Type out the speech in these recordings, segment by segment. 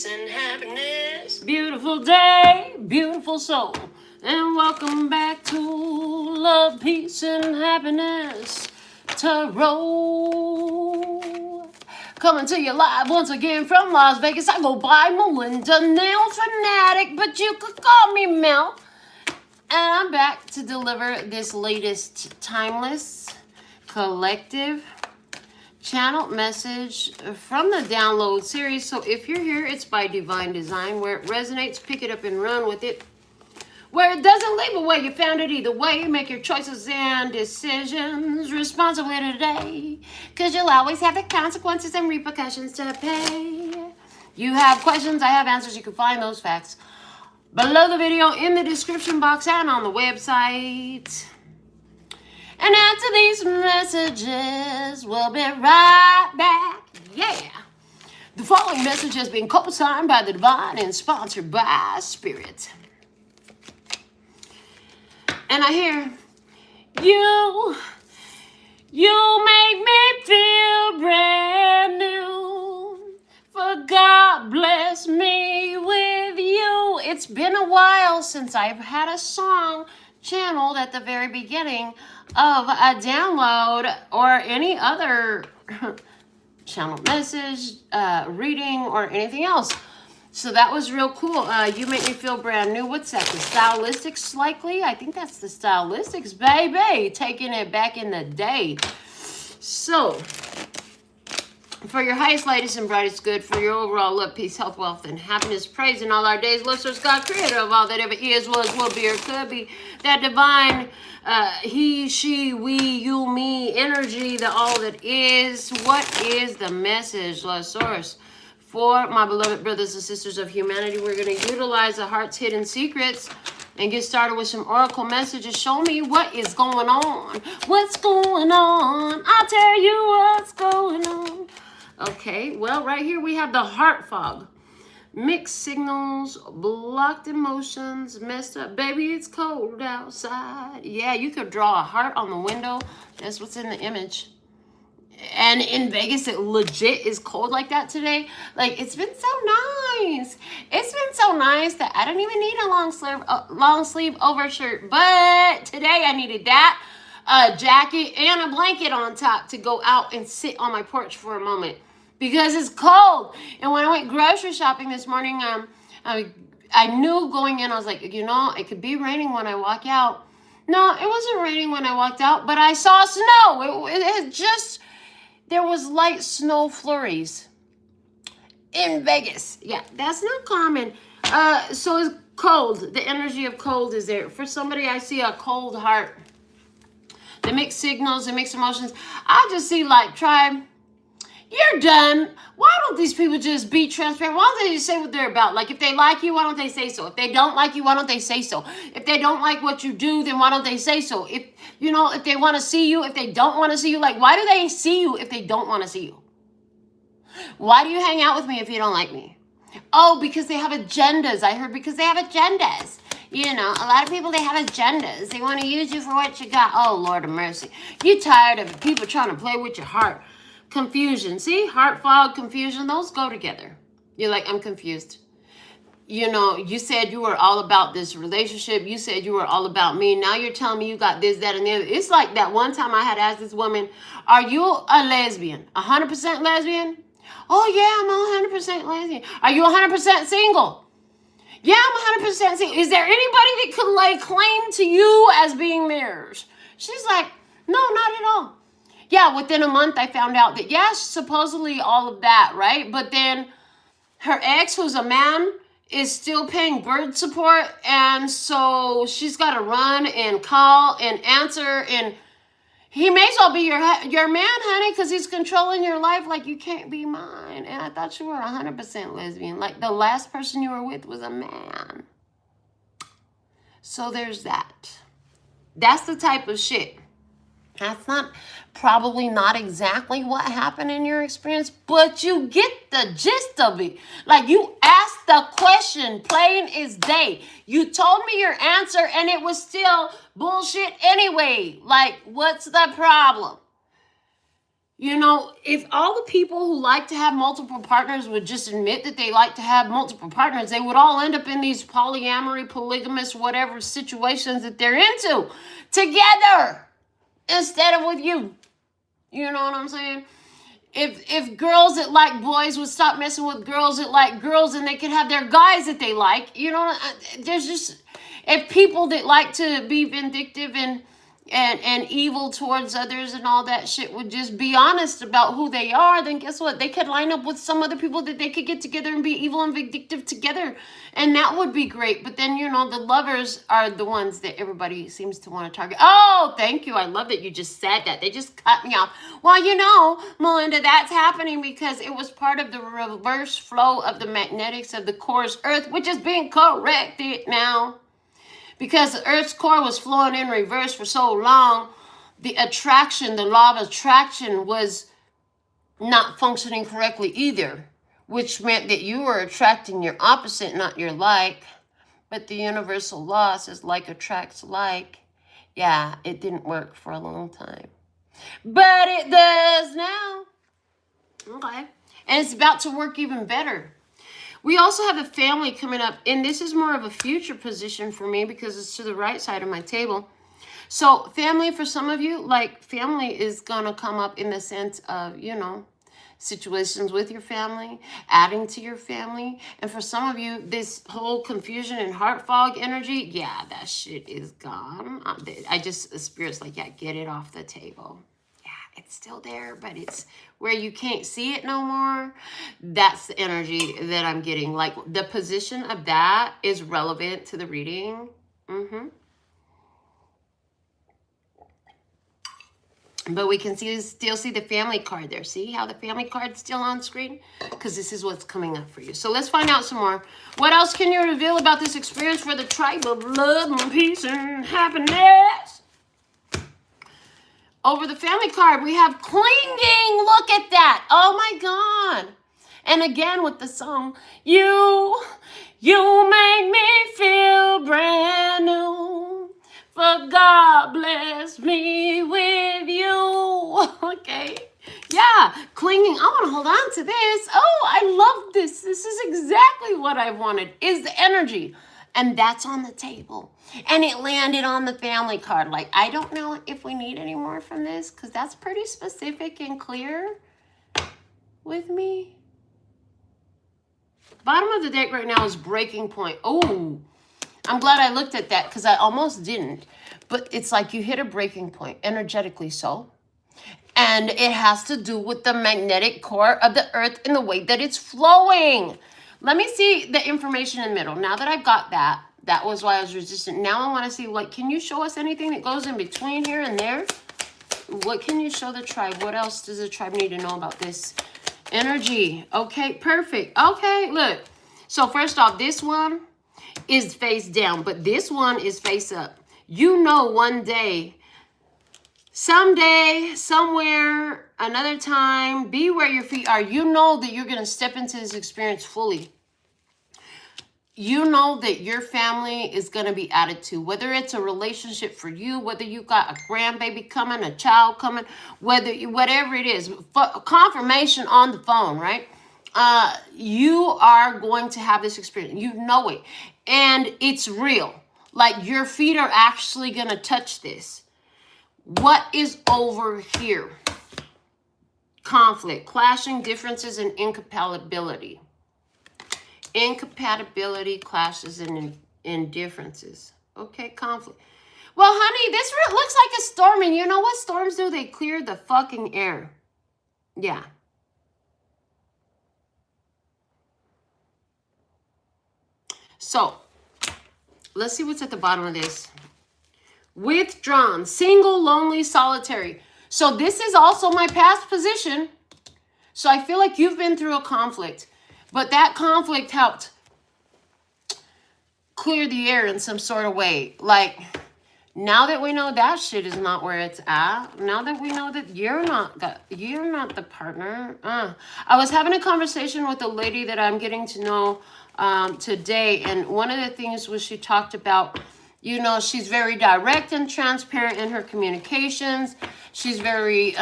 peace and happiness. Beautiful day, beautiful soul. And welcome back to Love, Peace, and Happiness Tarot. Coming to you live once again from Las Vegas. I go by Melinda NailFanatic, but you could call me Mel. And I'm back to deliver this latest timeless collective channel message from the download series. So if you're here, it's by divine design. Where it resonates, pick it up and run with it. Where it doesn't leave away, you found it either way. Make your choices and decisions responsibly today, because you'll always have the consequences and repercussions to pay. You have questions, I have answers. You can find those facts below the video, in the description box, and on the website. And after these messages, we'll be right back. Yeah. The following message has been co-signed by the divine and sponsored by Spirit. And I hear, you make me feel brand new. For God bless me with you. It's been a while since I've had a song channeled at the very beginning of a download or any other channel message, reading, or anything else. So that was real cool. You make me feel brand new. What's that? The Stylistics, likely? I think that's the Stylistics, baby. Taking it back in the day. So, for your highest, lightest, and brightest good, for your overall love, peace, health, wealth, and happiness, praise in all our days, love, source, God, creator of all that ever is, was, will be, or could be, that divine, he, she, we, you, me, energy, the all that is. What is the message, love, source? For my beloved brothers and sisters of humanity, we're going to utilize the heart's hidden secrets and get started with some oracle messages. Show me what is going on. What's going on? I'll tell you what's going on. Okay, well, right here we have the heart fog. Mixed signals, blocked emotions, messed up. Baby, it's cold outside. Yeah, you could draw a heart on the window. That's what's in the image. And in Vegas, it legit is cold like that today. Like, it's been so nice. It's been so nice that I don't even need a long sleeve overshirt. But today I needed that, a jacket, and a blanket on top to go out and sit on my porch for a moment because it's cold. And when I went grocery shopping this morning, I knew going in, I was like, you know, it could be raining when I walk out. No, it wasn't raining when I walked out, but I saw snow. It just... There was light snow flurries in Vegas. Yeah, that's not common. So it's cold. The energy of cold is there. For somebody, I see a cold heart. The mixed signals, the mixed emotions. I just see, like, tribe, you're done. Why don't these people just be transparent? Why don't they just say what they're about? Like, if they like you, why don't they say so? If they don't like you, why don't they say so? If they don't like what you do, then why don't they say so? If, you know, if they want to see you, if they don't want to see you, like, why do they see you if they don't want to see you? Why do you hang out with me if you don't like me? Oh, because they have agendas. I heard because they have agendas. You know, a lot of people, they have agendas. They want to use you for what you got. Oh, Lord of mercy. You're tired of people trying to play with your heart. Confusion. See, heart fog, confusion, those go together. You're like, I'm confused. You know, you said you were all about this relationship. You said you were all about me. Now you're telling me you got this, that, and the other. It's like that one time I had asked this woman, are you a lesbian? 100% lesbian? Oh, yeah, I'm 100% lesbian. Are you 100% single? Yeah, I'm 100% single. Is there anybody that could lay claim to you as being theirs? She's like, no, not at all. Yeah, within a month, I found out that, yes, supposedly all of that, right? But then her ex, who's a man, is still paying bird support. And so she's got to run and call and answer. And he may as well be your man, honey, because he's controlling your life like you can't be mine. And I thought you were 100% lesbian. Like the last person you were with was a man. So there's that. That's the type of shit. That's probably not exactly what happened in your experience, but you get the gist of it. Like, you asked the question, plain as day. You told me your answer, and it was still bullshit anyway. Like, what's the problem? You know, if all the people who like to have multiple partners would just admit that they like to have multiple partners, they would all end up in these polyamory, polygamous, whatever situations that they're into together instead of with you. You know what I'm saying? If girls that like boys would stop messing with girls that like girls and they could have their guys that they like, you know, there's just, if people that like to be vindictive and evil towards others and all that shit would just be honest about who they are, then guess what? They could line up with some other people that they could get together and be evil and vindictive together. And that would be great. But then, you know, the lovers are the ones that everybody seems to want to target. Oh, thank you. I love that you just said that. They just cut me off. Well, you know, Melinda, that's happening because it was part of the reverse flow of the magnetics of the core's earth, which is being corrected now. Because the Earth's core was flowing in reverse for so long, the attraction, the law of attraction was not functioning correctly either, which meant that you were attracting your opposite, not your like. But the universal law says like attracts like. Yeah, it didn't work for a long time. But it does now. Okay. And it's about to work even better. We also have a family coming up, and this is more of a future position for me because it's to the right side of my table. So family, for some of you, like family is going to come up in the sense of, you know, situations with your family, adding to your family. And for some of you, this whole confusion and heart fog energy, yeah, that shit is gone. I just, Spirit's like, yeah, get it off the table. It's still there, but it's where you can't see it no more. That's the energy that I'm getting. Like the position of that is relevant to the reading. But we can still see the family card there. See how the family card's still on screen? Because this is what's coming up for you. So let's find out some more. What else can you reveal about this experience for the tribe of love and peace and happiness? Over the family card, we have clinging. Look at that. Oh, my God. And again with the song, you make me feel brand new. For God bless me with you. Okay. Yeah, clinging. I want to hold on to this. Oh, I love this. This is exactly what I wanted, is the energy. And that's on the table. And it landed on the family card. Like, I don't know if we need any more from this because that's pretty specific and clear with me. Bottom of the deck right now is breaking point. Oh, I'm glad I looked at that because I almost didn't. But it's like you hit a breaking point, energetically so. And it has to do with the magnetic core of the earth and the way that it's flowing. Let me see the information in the middle. Now that I've got that, that was why I was resistant. Now I want to see, like, can you show us anything that goes in between here and there? What can you show the tribe? What else does the tribe need to know about this energy? Okay, perfect. Okay, look. So first off, this one is face down, but this one is face up. You know, one day, someday, somewhere, another time, be where your feet are. You know that you're going to step into this experience fully. You know that your family is going to be added to, whether it's a relationship for you, whether you got a grandbaby coming, a child coming, whatever it is, confirmation on the phone, right? You are going to have this experience. You know it. And it's real. Like your feet are actually going to touch this. What is over here? Conflict, clashing, differences, and incompatibility. Incompatibility, clashes, and indifferences. Okay, conflict. Well, honey, this looks like a storm, and you know what storms do? They clear the fucking air. Yeah. So, let's see what's at the bottom of this. Withdrawn, single, lonely, solitary. So this is also my past position. So I feel like you've been through a conflict. But that conflict helped clear the air in some sort of way. Like, now that we know that shit is not where it's at, now that we know that you're not the partner. I was having a conversation with a lady that I'm getting to know today, and one of the things was she talked about, You know, she's very direct and transparent in her communications. She's very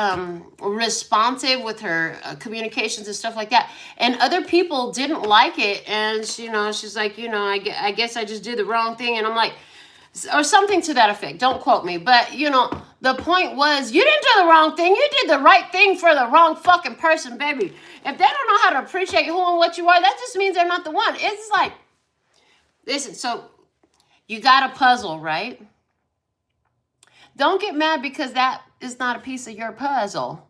responsive with her communications and stuff like that. And other people didn't like it. And, you know, she's like, you know, I guess I just did the wrong thing. And I'm like, or something to that effect. Don't quote me. But, you know, the point was, you didn't do the wrong thing. You did the right thing for the wrong fucking person, baby. If they don't know how to appreciate who and what you are, that just means they're not the one. It's like, listen, so you got a puzzle, right? Don't get mad because that is not a piece of your puzzle.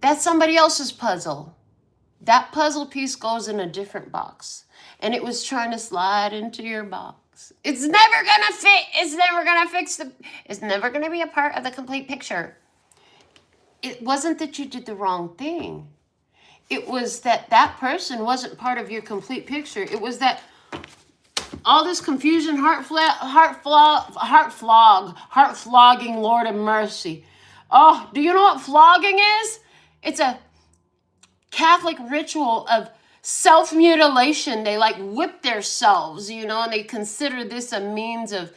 That's somebody else's puzzle. That puzzle piece goes in a different box. And it was trying to slide into your box. It's never going to fit. It's never going to fix it's never going to be a part of the complete picture. It wasn't that you did the wrong thing. It was that that person wasn't part of your complete picture. It was that all this confusion, heart flogging, Lord of mercy. Oh, do you know what flogging is? It's a Catholic ritual of self-mutilation. They like whip themselves, you know, and they consider this a means of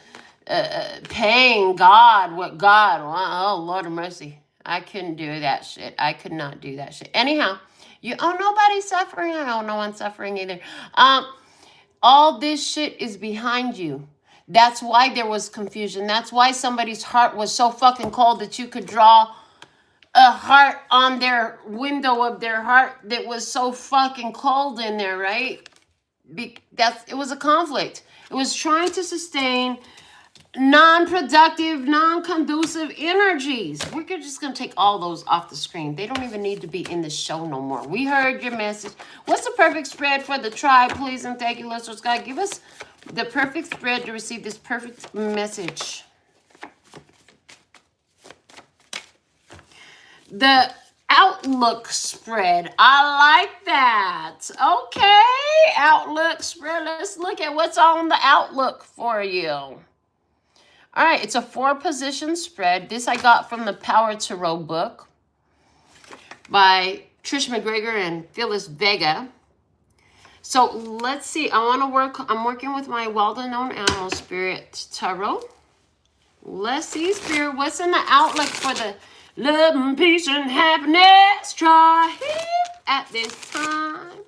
paying God what God. Oh, Lord of mercy. I couldn't do that shit. I could not do that shit. Anyhow, nobody's suffering. I don't know one's suffering either. All this shit is behind you. That's why there was confusion. That's why somebody's heart was so fucking cold that you could draw a heart on their window of their heart that was so fucking cold in there, right? It was a conflict. It was trying to sustain non-productive, non-conducive energies. We're just going to take all those off the screen. They don't even need to be in the show no more. We heard your message. What's the perfect spread for the tribe, please? And thank you, listeners. God, give us the perfect spread to receive this perfect message. The outlook spread. I like that. Okay. Outlook spread. Let's look at what's on the outlook for you. All right, it's a 4-position spread. This I got from the Power Tarot book by Trish McGregor and Phyllis Vega. So let's see. I'm working with my well-known animal spirit tarot. Let's see, spirit, what's in the outlook for the love and peace and happiness tribe at this time.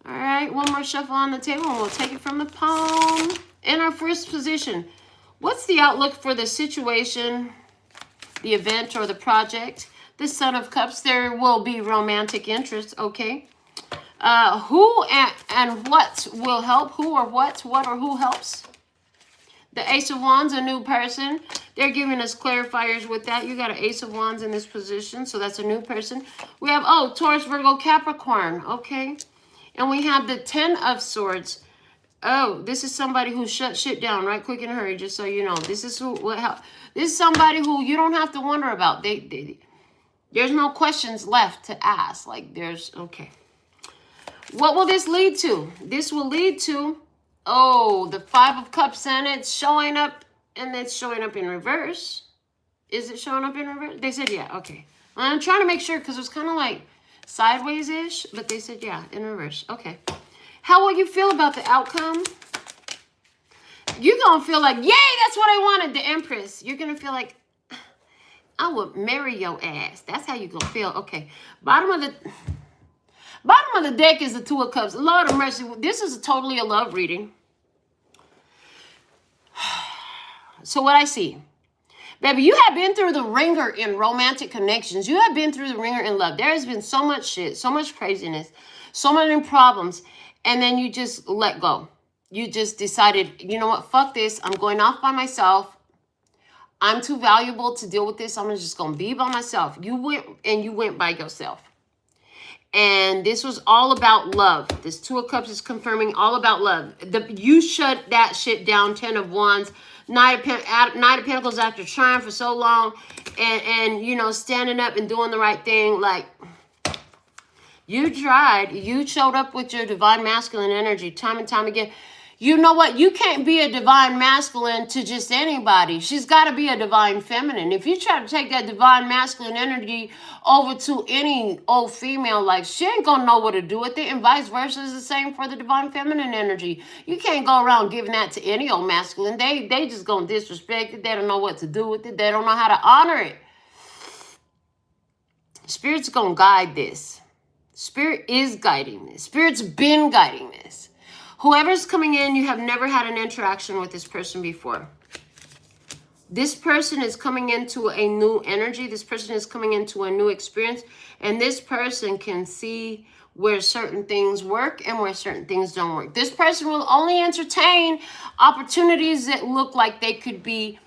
All right, one more shuffle on the table and we'll take it from the palm. In our first position, what's the outlook for the situation, the event, or the project? The Son of Cups, there will be romantic interest, okay? Who and what will help? Who or what or who helps? The Ace of Wands, a new person. They're giving us clarifiers with that. You got an Ace of Wands in this position, so that's a new person. We have, Taurus, Virgo, Capricorn, okay? And we have the 10 of Swords. Oh, this is somebody who shut shit down right quick and hurry, just so you know. This is this is somebody who you don't have to wonder about. There's no questions left to ask. Like, okay. What will this lead to? This will lead to, the 5 of Cups, and it's showing up, and it's showing up in reverse. Is it showing up in reverse? They said, yeah, okay. I'm trying to make sure, because it was kind of like sideways-ish, but they said, yeah, in reverse. Okay. How will you feel about the outcome? You're going to feel like, yay, that's what I wanted, the Empress. You're going to feel like, I would marry your ass. That's how you're going to feel. Okay. Bottom of the deck is the 2 of Cups. Lord of mercy. This is totally a love reading. So what I see, baby, you have been through the ringer in romantic connections. You have been through the ringer in love. There has been so much shit, so much craziness, so many problems. And then you just let go. You just decided, you know what, fuck this. I'm going off by myself. I'm too valuable to deal with this. I'm just going to be by myself. You went by yourself. And this was all about love. This 2 of Cups is confirming all about love. You shut that shit down, 10 of Wands. Knight of Pentacles after trying for so long. And you know, standing up and doing the right thing. Like, you tried. You showed up with your divine masculine energy time and time again. You know what? You can't be a divine masculine to just anybody. She's got to be a divine feminine. If you try to take that divine masculine energy over to any old female, like, she ain't going to know what to do with it. And vice versa is the same for the divine feminine energy. You can't go around giving that to any old masculine. They just going to disrespect it. They don't know what to do with it. They don't know how to honor it. Spirit's going to guide this. Spirit is guiding this. Spirit's been guiding this. Whoever's coming in, you have never had an interaction with this person before. This person is coming into a new energy. This person is coming into a new experience. And this person can see where certain things work and where certain things don't work. This person will only entertain opportunities that look like they could be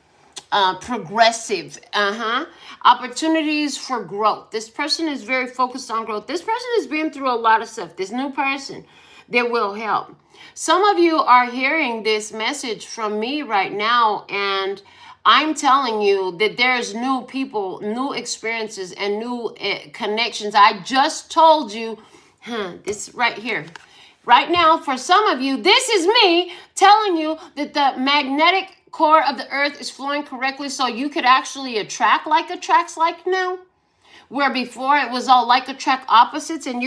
progressive. Opportunities for growth. This person is very focused on growth. This person has been through a lot of stuff. This new person that will help. Some of you are hearing this message from me right now, and I'm telling you that there's new people, new experiences, and new connections. I just told you this right here. Right now, for some of you, this is me telling you that the magnetic core of the earth is flowing correctly, so you could actually attract like attracts like now. Where before it was all like attract opposites, and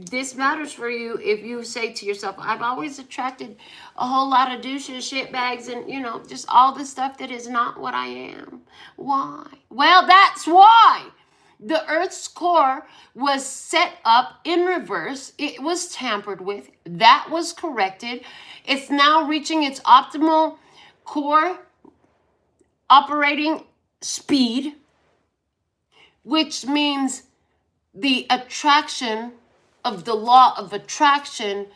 this matters for you if you say to yourself, I've always attracted a whole lot of douches, shit bags, and just all the stuff that is not what I am. Why? Well, that's why. The Earth's core was set up in reverse. It was tampered with. That was corrected. It's now reaching its optimal core operating speed, which means the attraction of the law of attraction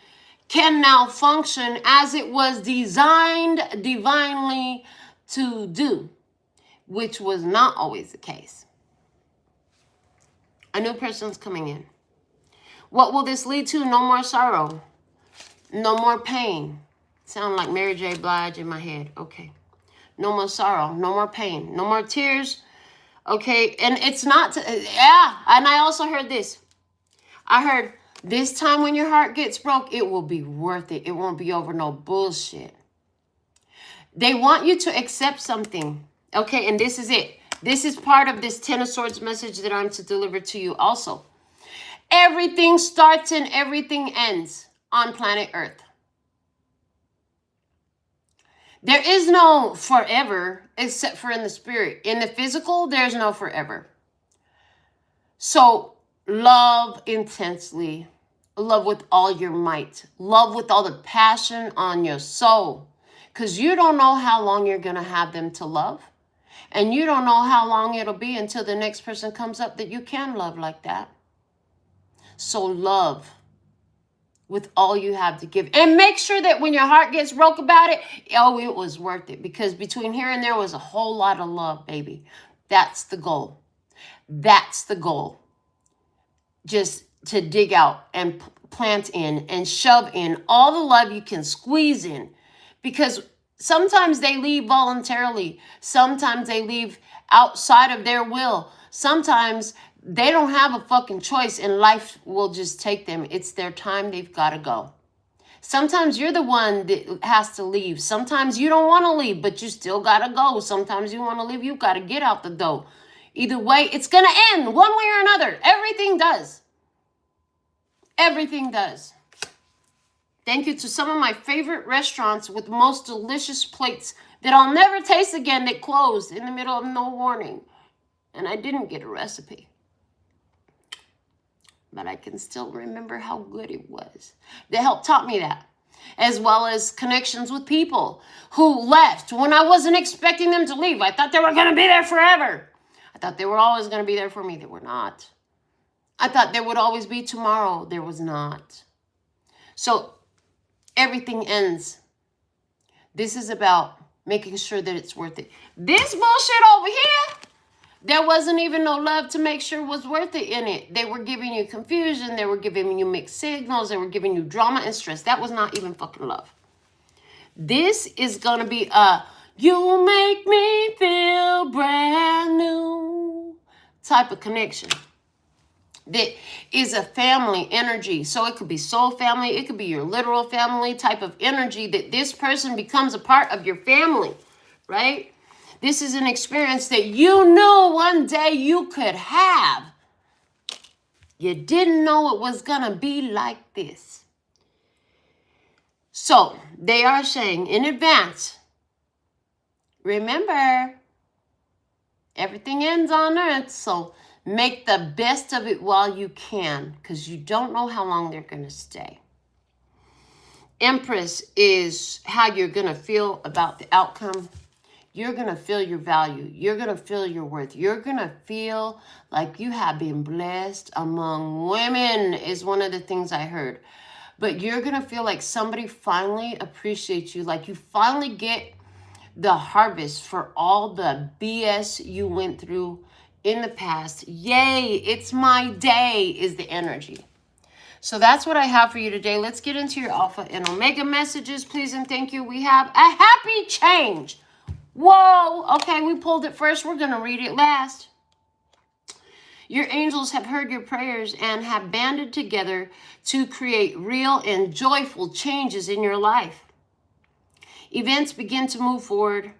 can now function as it was designed divinely to do, which was not always the case. A new person's coming in. What will this lead to? No more sorrow. No more pain. Sound like Mary J. Blige in my head. Okay. No more sorrow. No more pain. No more tears. Okay, and it's not, and I also heard this. I heard, this time when your heart gets broke, it will be worth it. It won't be over no bullshit. They want you to accept something, okay, and this is it. This is part of this Ten of Swords message that I'm to deliver to you also. Everything starts and everything ends on planet Earth. There is no forever except for in the spirit. In the physical, there's no forever. So love intensely. Love with all your might. Love with all the passion on your soul. Because you don't know how long you're going to have them to love. And you don't know how long it'll be until the next person comes up that you can love like that. So love with all you have to give. And make sure that when your heart gets broke about it, it was worth it. Because between here and there was a whole lot of love, baby. That's the goal. That's the goal. Just to dig out and plant in and shove in all the love you can squeeze in. Because sometimes they leave voluntarily. Sometimes they leave outside of their will. Sometimes they don't have a fucking choice and life will just take them. It's their time. They've got to go. Sometimes you're the one that has to leave. Sometimes you don't want to leave, but you still got to go. Sometimes you want to leave. You got to get out the door. Either way, it's going to end one way or another. Everything does. Everything does. Thank you to some of my favorite restaurants with the most delicious plates that I'll never taste again that closed in the middle of no warning. And I didn't get a recipe. But I can still remember how good it was. The help taught me that. As well as connections with people who left when I wasn't expecting them to leave. I thought they were going to be there forever. I thought they were always going to be there for me. They were not. I thought there would always be tomorrow. There was not. So everything ends. This is about making sure that it's worth it. This bullshit over here, there wasn't even no love to make sure was worth it in it. They were giving you confusion. They were giving you mixed signals. They were giving you drama and stress. That was not even fucking love. This is going to be a you make me feel brand new type of connection. that is a family energy. So it could be soul family. It could be your literal family type of energy that this person becomes a part of your family, right? This is an experience that you knew one day you could have. You didn't know it was going to be like this. So they are saying in advance, remember, everything ends on earth, so make the best of it while you can, because you don't know how long they're going to stay. Empress is how you're going to feel about the outcome. You're going to feel your value. You're going to feel your worth. You're going to feel like you have been blessed among women is one of the things I heard. But you're going to feel like somebody finally appreciates you, like you finally get the harvest for all the BS you went through in the past. Yay, it's my day is the energy. So that's what I have for you today. Let's get into your Alpha and Omega messages, please and thank you. We have a happy change. Whoa, okay, we pulled it first. We're going to read it last. Your angels have heard your prayers and have banded together to create real and joyful changes in your life. Events begin to move forward,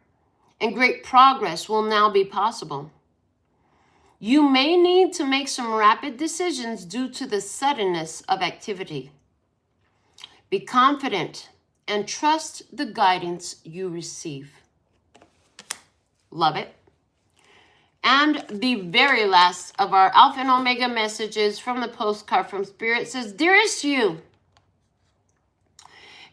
and great progress will now be possible. You may need to make some rapid decisions due to the suddenness of activity. Be confident and trust the guidance you receive. Love it. And the very last of our Alpha and Omega messages from the postcard from Spirit says, Dearest you,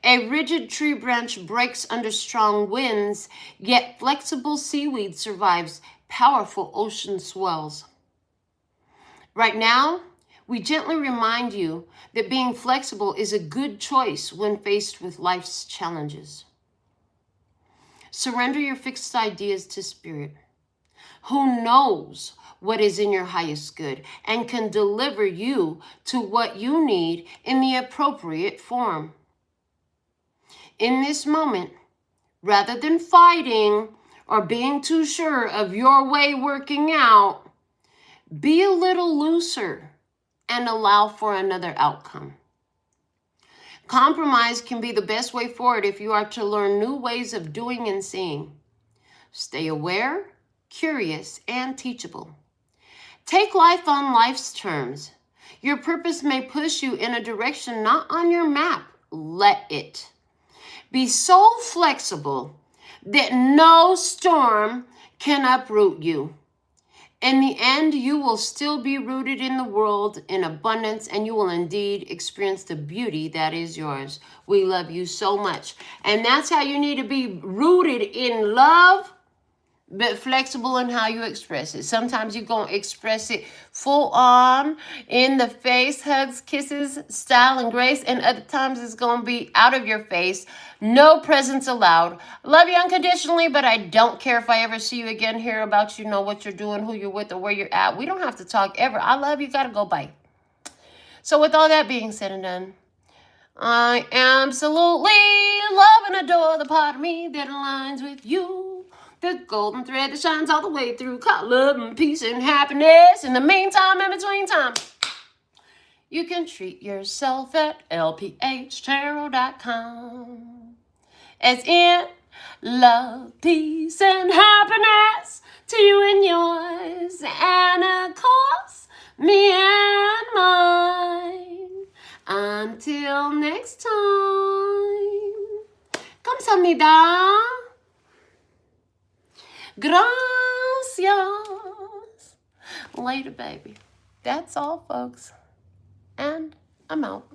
a rigid tree branch breaks under strong winds, yet flexible seaweed survives powerful ocean swells. Right now, we gently remind you that being flexible is a good choice when faced with life's challenges. Surrender your fixed ideas to Spirit, who knows what is in your highest good and can deliver you to what you need in the appropriate form. In this moment, rather than fighting or being too sure of your way working out, be a little looser and allow for another outcome. Compromise can be the best way forward if you are to learn new ways of doing and seeing. Stay aware, curious, and teachable. Take life on life's terms. Your purpose may push you in a direction not on your map. Let it. Be so flexible that no storm can uproot you. In the end, you will still be rooted in the world in abundance, and you will indeed experience the beauty that is yours. We love you so much. And that's how you need to be rooted in love, but flexible in how you express it. Sometimes you're going to express it full on, in the face, hugs, kisses, style, and grace. And other times it's going to be out of your face. No presents allowed. Love you unconditionally, but I don't care if I ever see you again, hear about you, know what you're doing, who you're with, or where you're at. We don't have to talk ever. I love you. Got to go. Bye. So with all that being said and done, I absolutely love and adore the part of me that aligns with you. The golden thread that shines all the way through. Call love and peace and happiness. In the meantime, in between time, you can treat yourself at LPHtarot.com. As in love, peace, and happiness to you and yours. And of course, me and mine. Until next time. Kamsahamnida. Gracias. Later, baby. That's all, folks. And I'm out.